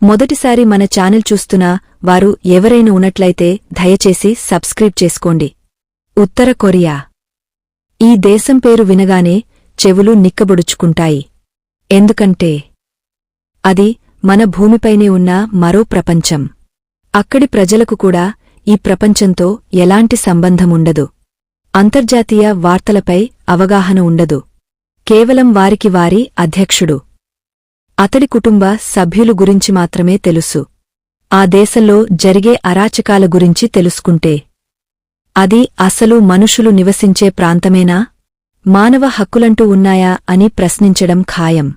మొదటిసారి మన ఛానల్ చూస్తున్న వారు ఎవరైనా ఉన్నట్లయితే దయచేసి సబ్స్క్రైబ్ చేసుకోండి. ఉత్తర కొరియా. ఈ దేశం పేరు వినగానే చెవులు నిక్కబొడుచుకుంటాయి. ఎందుకంటే అది మన భూమిపైనే ఉన్న మరో ప్రపంచం. అక్కడి ప్రజలకు కూడా ఈ ప్రపంచంతో ఎలాంటి సంబంధముండదు. అంతర్జాతీయ వార్తలపై అవగాహన ఉండదు. కేవలం వారికి వారి అధ్యక్షుడు, అతడి కుటుంబ సభ్యులు గురించి మాత్రమే తెలుసు. ఆ దేశంలో జరిగే అరాచకాల గురించి తెలుసుకుంటే అది అసలు మనుషులు నివసించే ప్రాంతమేనా? మానవ హక్కులంటూ ఉన్నాయా అని ప్రశ్నించడం ఖాయం.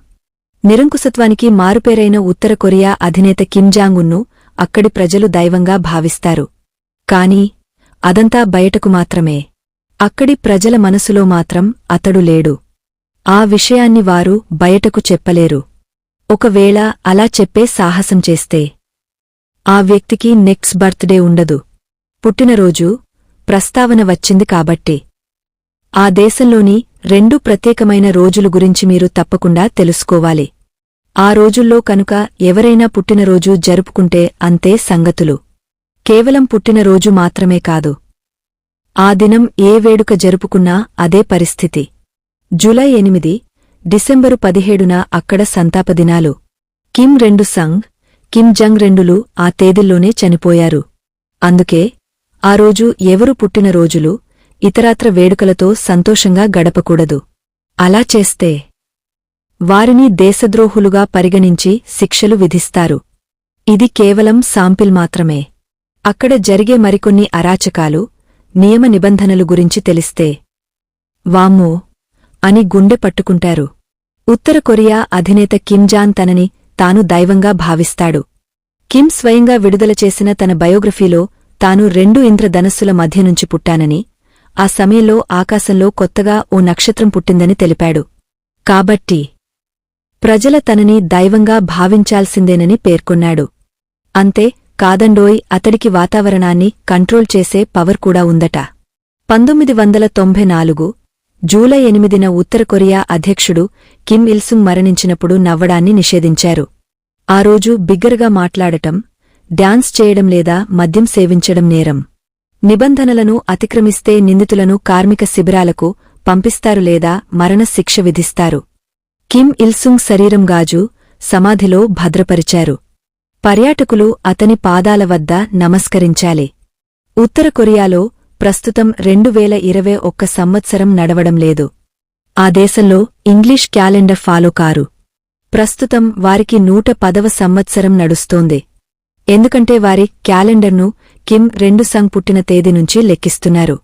నిరంకుశత్వానికి మారుపేరైన ఉత్తర కొరియా అధినేత కిమ్ జాంగ్ ఉన్ను అక్కడి ప్రజలు దైవంగా భావిస్తారు. కాని అదంతా బయటకు మాత్రమే. అక్కడి ప్రజల మనసులో మాత్రం అతడు లేడు. ఆ విషయాన్ని వారు బయటకు చెప్పలేరు. ఒకవేళ అలా చెప్పే సాహసం చేస్తే ఆ వ్యక్తికి నెక్స్ట్ బర్త్డే ఉండదు. పుట్టినరోజు ప్రస్తావన వచ్చింది కాబట్టి ఆ దేశంలోని 2 ప్రత్యేకమైన రోజులు గురించి మీరు తప్పకుండా తెలుసుకోవాలి. ఆ రోజుల్లో కనుక ఎవరైనా పుట్టినరోజు జరుపుకుంటే అంతే సంగతులు. కేవలం పుట్టినరోజు మాత్రమే కాదు, ఆ దినం ఏ వేడుక జరుపుకున్నా అదే పరిస్థితి. జూలై 8, డిసెంబరు 17న అక్కడ సంతాపదినాలు. కిమ్ రెండు సంగ్, కిమ్ జంగ్ రెండులు ఆ తేదీల్లోనే చనిపోయారు. అందుకే ఆ రోజు ఎవరు పుట్టినరోజులు, ఇతరాత్ర వేడుకలతో సంతోషంగా గడపకూడదు. అలా చేస్తే వారిని దేశద్రోహులుగా పరిగణించి శిక్షలు విధిస్తారు. ఇది కేవలం శాంపిల్ మాత్రమే. అక్కడ జరిగే మరికొన్ని అరాచకాలు, నియమ నిబంధనలు గురించి తెలిస్తే వామ్మో అని గుండె పట్టుకుంటారు. ఉత్తర కొరియా అధినేత కిమ్ జాంగ్ తనని తాను దైవంగా భావిస్తాడు. కిమ్ స్వయంగా విడుదల చేసిన తన బయోగ్రఫీలో తాను 2 ఇంద్రధనస్సుల మధ్యనుంచి పుట్టానని, ఆ సమయంలో ఆకాశంలో కొత్తగా ఓ నక్షత్రం పుట్టిందని తెలిపాడు. కాబట్టి ప్రజల తనని దైవంగా భావించాల్సిందేనని పేర్కొన్నాడు. అంతే కాదండోయ్, అతడికి వాతావరణాన్ని కంట్రోల్ చేసే పవర్ కూడా ఉందట. 1994 జూలై 8న ఉత్తర కొరియా అధ్యక్షుడు కిమ్ ఇల్సుంగ్ మరణించినప్పుడు నవ్వడాన్ని నిషేధించారు. ఆ రోజు బిగ్గరగా మాట్లాడటం, డాన్స్ చేయడం లేదా మద్యం సేవించడం నేరం. నిబంధనలను అతిక్రమిస్తే నిందితులను కార్మిక శిబిరాలకు పంపిస్తారు లేదా మరణశిక్ష విధిస్తారు. కిమ్ ఇల్సుంగ్ శరీరం గాజు సమాధిలో భద్రపరిచారు. పర్యాటకులు అతని పాదాల వద్ద నమస్కరించాలి. ఉత్తర కొరియాలో ప్రస్తుతం 2021 సంవత్సరం నడవడం లేదు. ఆ దేశంలో ఇంగ్లీష్ క్యాలెండర్ ఫాలో కారు. ప్రస్తుతం వారికి 110వ సంవత్సరం నడుస్తోంది. ఎందుకంటే వారి క్యాలెండర్ను కిమ్ రెండు సంగ్ పుట్టిన తేదీ నుంచి లెక్కిస్తున్నారు.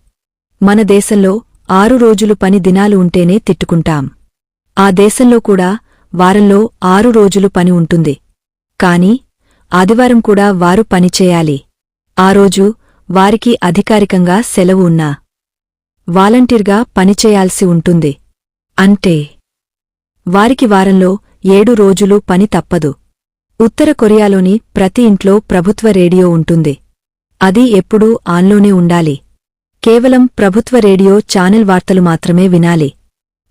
మన దేశంలో 6 రోజులు పని దినాలు ఉంటేనే తిట్టుకుంటాం. ఆ దేశంలో కూడా వారంలో 6 రోజులు పని ఉంటుంది. కాని ఆదివారం కూడా వారు పనిచేయాలి. ఆ రోజు వారికి అధికారికంగా సెలవు ఉన్నా వాలంటీర్గా పనిచేయాల్సి ఉంటుంది. అంటే వారికి వారంలో 7 రోజులు పని తప్పదు. ఉత్తర కొరియాలోని ప్రతి ఇంట్లో ప్రభుత్వ రేడియో ఉంటుంది. అది ఎప్పుడూ ఆన్లోనే ఉండాలి. కేవలం ప్రభుత్వ రేడియో ఛానల్ వార్తలు మాత్రమే వినాలి.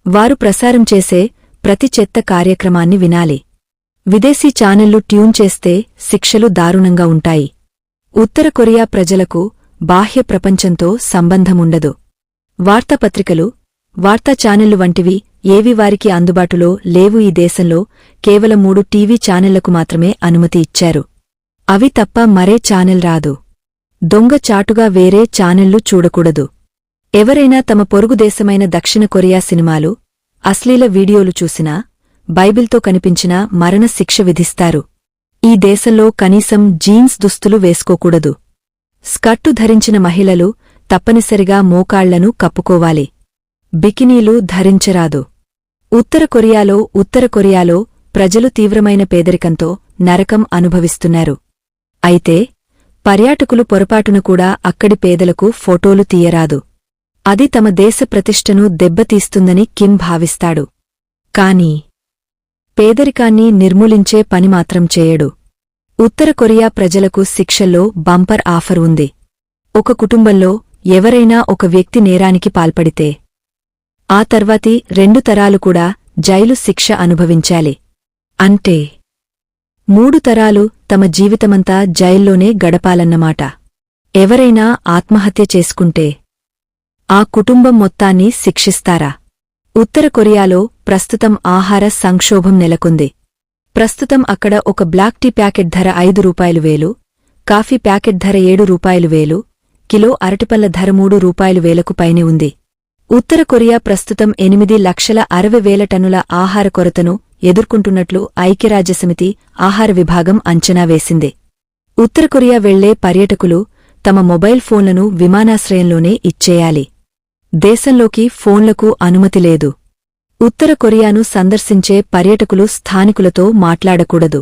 వారు ప్రసారం చేసే ప్రతి చెత్త కార్యక్రమాన్ని వినాలి. విదేశీ ఛానళ్లు ట్యూన్ చేస్తే శిక్షలు దారుణంగా ఉంటాయి. ఉత్తర కొరియా ప్రజలకు బాహ్య ప్రపంచంతో సంబంధముండదు. వార్తాపత్రికలు, వార్తా ఛానళ్లు వంటివి ఏవి వారికి అందుబాటులో లేవు. ఈ దేశంలో కేవలం 3 టీవీ ఛానళ్లకు మాత్రమే అనుమతి ఇచ్చారు. అవి తప్ప మరే ఛానల్ రాదు. దొంగ చాటుగా వేరే ఛానళ్లు చూడకూడదు. ఎవరైనా తమ పొరుగు దేశమైన దక్షిణ కొరియా సినిమాలు, అశ్లీల వీడియోలు చూసినా బైబిల్తో కనిపించినా మరణశిక్ష విధిస్తారు. ఈ దేశంలో కనీసం జీన్స్ దుస్తులు వేసుకోకూడదు. స్కర్టు ధరించిన మహిళలు తప్పనిసరిగా మోకాళ్లను కప్పుకోవాలి. బికినీలు ధరించరాదు. ఉత్తర కొరియాలో ప్రజలు తీవ్రమైన పేదరికంతో నరకం అనుభవిస్తున్నారు. అయితే పర్యాటకులు పొరపాటున కూడా అక్కడి పేదలకు ఫోటోలు తీయరాదు. అది తమ దేశ ప్రతిష్టను దెబ్బతీస్తుందని కిమ్ భావిస్తాడు. కాని పేదరికాన్ని నిర్మూలించే పని మాత్రం చేయడు. ఉత్తర కొరియా ప్రజలకు శిక్షల్లో బంపర్ ఆఫర్ ఉంది. ఒక కుటుంబంలో ఎవరైనా ఒక వ్యక్తి నేరానికి పాల్పడితే ఆ తర్వాతి 2 తరాలు కూడా జైలు శిక్ష అనుభవించాలి. అంటే 3 తరాలు తమ జీవితమంతా జైల్లోనే గడపాలన్నమాట. ఎవరైనా ఆత్మహత్య చేసుకుంటే ఆ కుటుంబం మొత్తాన్ని శిక్షిస్తారా? ఉత్తర కొరియాలో ప్రస్తుతం ఆహార సంక్షోభం నెలకొంది. ప్రస్తుతం అక్కడ ఒక బ్లాక్ టీ ప్యాకెట్ ధర 5 రూపాయలు వేలు, కాఫీ ప్యాకెట్ ధర 7 రూపాయలు వేలు, కిలో అరటిపళ్ల ధర 3 రూపాయలు వేలకు పైనే ఉంది. ఉత్తర కొరియా ప్రస్తుతం 8,60,000 టన్నుల ఆహార కొరతను ఎదుర్కొంటున్నట్లు ఐక్యరాజ్యసమితి ఆహార విభాగం అంచనా వేసింది. ఉత్తర కొరియా వెళ్లే పర్యాటకులు తమ మొబైల్ ఫోన్లను విమానాశ్రయంలోనే ఇచ్చేయాలి. దేశంలోకి ఫోన్లకు అనుమతి లేదు. ఉత్తర కొరియాను సందర్శించే పర్యాటకులు స్థానికులతో మాట్లాడకూడదు.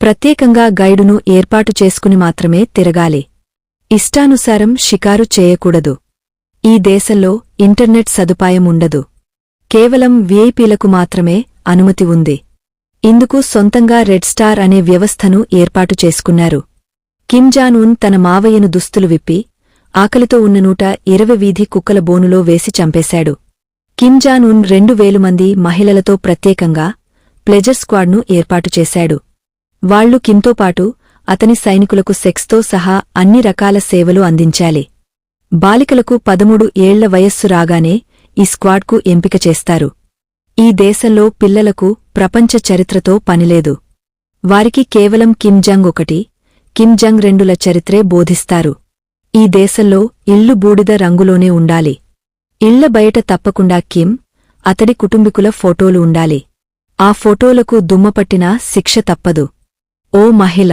ప్రత్యేకంగా గైడును ఏర్పాటు చేసుకుని మాత్రమే తిరగాలి. ఇష్టానుసారం షికారు చేయకూడదు. ఈ దేశంలో ఇంటర్నెట్ సదుపాయం ఉండదు. కేవలం వీఐపీలకు మాత్రమే అనుమతి ఉంది. ఇందుకు సొంతంగా రెడ్ స్టార్ అనే వ్యవస్థను ఏర్పాటు చేసుకున్నారు. కిమ్ జాన్ ఉన్ తన మావయ్యను దుస్తులు విప్పి ఆకలితో ఉన్న 120 వీధి కుక్కల బోనులో వేసి చంపేశాడు. కిమ్ జాన్ ఉన్ 2,000 మంది మహిళలతో ప్రత్యేకంగా ప్లెజర్ స్క్వాడ్ను ఏర్పాటు చేశాడు. వాళ్లు కిమ్తో పాటు అతని సైనికులకు సెక్స్తో సహా అన్ని రకాల సేవలు అందించాలి. బాలికలకు 13 ఏళ్ల వయస్సు రాగానే ఈ స్క్వాడ్కు ఎంపిక చేస్తారు. ఈ దేశంలో పిల్లలకు ప్రపంచ చరిత్రతో పనిలేదు. వారికి కేవలం కిమ్ జంగ్ 1, కిమ్ జంగ్ 2ల చరిత్రే బోధిస్తారు. ఈ దేశంలో ఇల్లు బూడిద రంగులోనే ఉండాలి. ఇళ్ల బయట తప్పకుండా కిమ్, అతడి కుటుంబీకుల ఫోటోలు ఉండాలి. ఆ ఫోటోలకు దుమ్మపట్టినా శిక్ష తప్పదు. ఓ మహిళ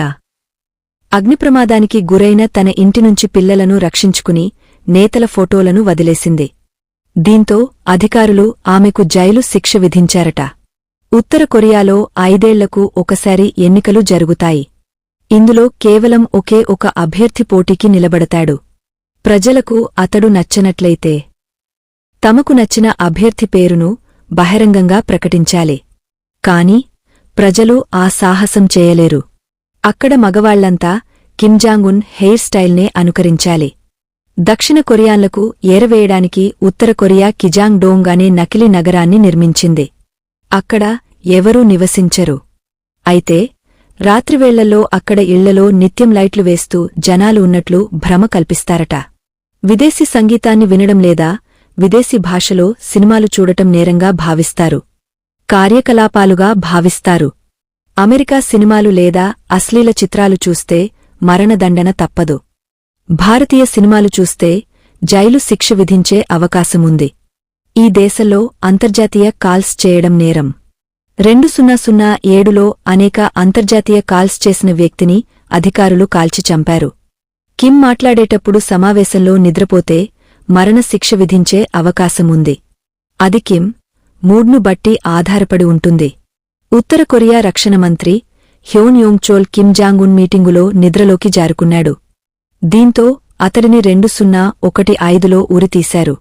అగ్నిప్రమాదానికి గురైన తన ఇంటినుంచి పిల్లలను రక్షించుకుని నేతల ఫోటోలను వదిలేసింది. దీంతో అధికారులు ఆమెకు జైలు శిక్ష విధించారట. ఉత్తర కొరియాలో 5 ఏళ్లకు ఒకసారి ఎన్నికలు జరుగుతాయి. ఇందులో కేవలం ఒకే ఒక అభ్యర్థి పోటీకి నిలబడతాడు. ప్రజలకు అతడు నచ్చనట్లయితే తమకు నచ్చిన అభ్యర్థి పేరును బహిరంగంగా ప్రకటించాలి. కాని ప్రజలు ఆ సాహసం చేయలేరు. అక్కడ మగవాళ్లంతా కిమ్ జాంగ్ ఉన్ హెయిర్ స్టైల్నే అనుకరించాలి. దక్షిణ కొరియాన్లకు ఏరవేయడానికి ఉత్తర కొరియా కిజాంగ్ డోంగ్ అనే నకిలీ నగరాన్ని నిర్మించింది. అక్కడ ఎవరూ నివసించరు. అయితే రాత్రివేళ్లలో అక్కడ ఇళ్లలో నిత్యం లైట్లు వేస్తూ జనాలు ఉన్నట్లు భ్రమ కల్పిస్తారట. విదేశీ సంగీతాన్ని వినడం లేదా విదేశీ భాషలో సినిమాలు చూడటం నేరంగా భావిస్తారు. కార్యకలాపాలుగా భావిస్తారు. అమెరికా సినిమాలు లేదా అశ్లీల చిత్రాలు చూస్తే మరణదండన తప్పదు. భారతీయ సినిమాలు చూస్తే జైలు శిక్ష విధించే అవకాశముంది. ఈ దేశంలో అంతర్జాతీయ కాల్స్ చేయడం నేరం. 2007లో అనేక అంతర్జాతీయ కాల్స్ చేసిన వ్యక్తిని అధికారులు కాల్చి చంపారు. కిమ్ మాట్లాడేటప్పుడు సమావేశంలో నిద్రపోతే మరణశిక్ష విధించే అవకాశముంది. అది కిమ్ మూడ్ను బట్టి ఆధారపడి ఉంటుంది. ఉత్తర కొరియా రక్షణ మంత్రి హ్యోన్ యోంగ్ చోల్ కిమ్ జాంగ్ ఉన్ మీటింగులో నిద్రలోకి జారుకున్నాడు. దీంతో అతడిని 2015లో ఉరితీశారు.